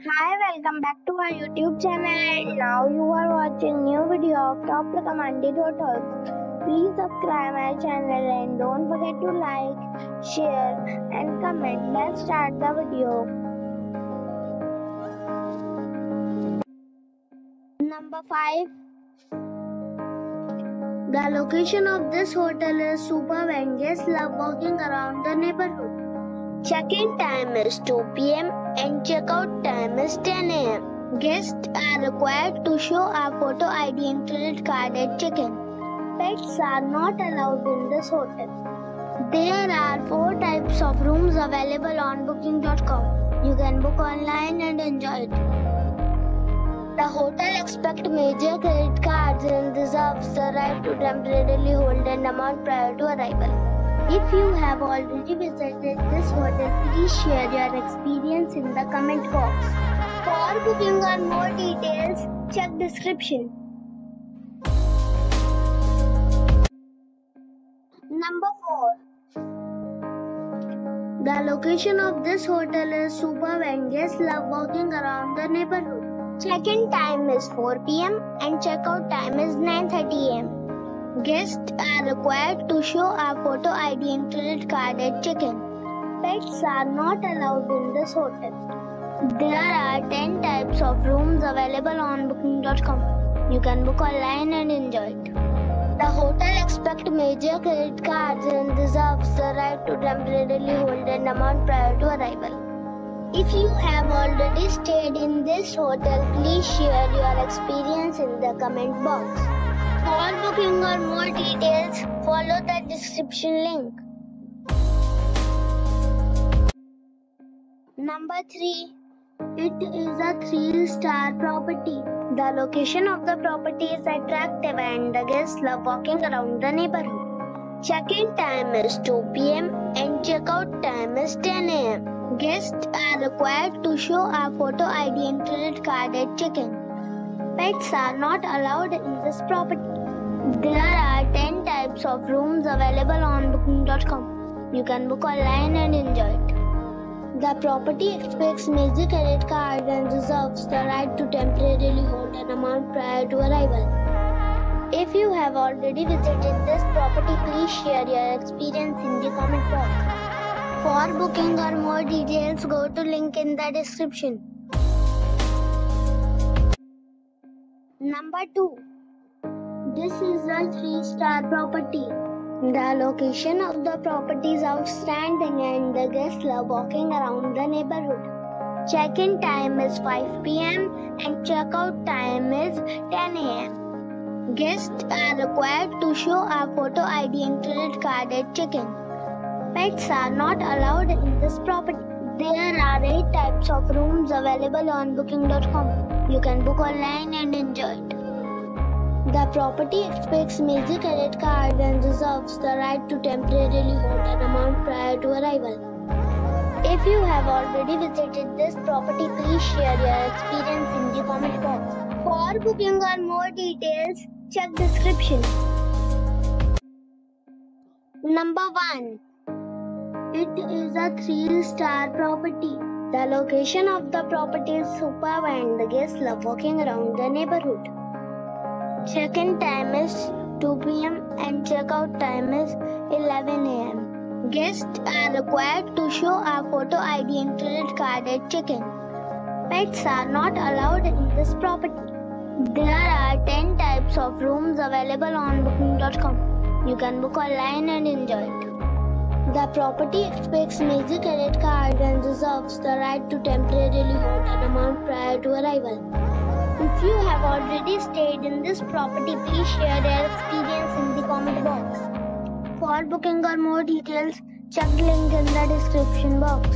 Hi, welcome back to our YouTube channel. Now you are watching new video of top recommended hotels. Please subscribe my channel and don't forget to like, share and comment. Let's start the video. Number 5. The location of this hotel is superb and guests love walking around the neighborhood. Check-in time is 2 p.m. and check-out time is 10 a.m. Guests are required to show a photo ID and credit card at check-in. Pets are not allowed in this hotel. There are 4 types of rooms available on booking.com. You can book online and enjoy it. The hotel expects major credit cards and reserves the right to temporarily hold an amount prior to arrival. If you have already visited this hotel, please share your experience in the comment box. For booking or more details, check description. Number 4. The location of this hotel is superb and guests love walking around the neighborhood. Check-in time is 4 p.m. and check-out time is 9:30 a.m. Guests are required to show a photo ID and credit card at check-in. Pets are not allowed in this hotel. There are 10 types of rooms available on booking.com. You can book online and enjoy it. The hotel expects major credit cards and reserves the right to temporarily hold an amount prior to arrival. If you have already stayed in this hotel, please share your experience in the comment box. For booking or more details, follow the description link. Number 3. It is a 3-star property. The location of the property is attractive and the guests love walking around the neighborhood. Check-in time is 2 p.m. and check-out time is 10 a.m. Guests are required to show a photo ID and credit card at check-in. Pets are not allowed in this property. There are 10 types of rooms available on booking.com. You can book online and enjoy it. The property expects major credit card and reserves the right to temporarily hold an amount prior to arrival. If you have already visited this property, please share your experience in the comment box. For booking or more details, go to link in the description. Number 2. This is a 3-star property. The location of the property is outstanding and the guests love walking around the neighborhood. Check-in time is 5 p.m. and check-out time is 10 a.m. Guests are required to show a photo ID and credit card at check-in. Pets are not allowed in this property. There are 8 types of rooms available on booking.com. You can book online and enjoy it. The property expects major credit card and reserves the right to temporarily hold an amount prior to arrival. If you have already visited this property, please share your experience in the comment box. For booking or more details, check description. Number 1. It is a 3-star property. The location of the property is superb and the guests love walking around the neighborhood. Check-in time is 2 p.m. and check-out time is 11 a.m. Guests are required to show a photo ID and credit card at check-in. Pets are not allowed in this property. There are 10 types of rooms available on booking.com. You can book online and enjoy it. The property expects major credit card and reserves the right to temporarily hold an amount prior to arrival. If you have already stayed in this property, please share your experience in the comment box. For booking or more details, check the link in the description box.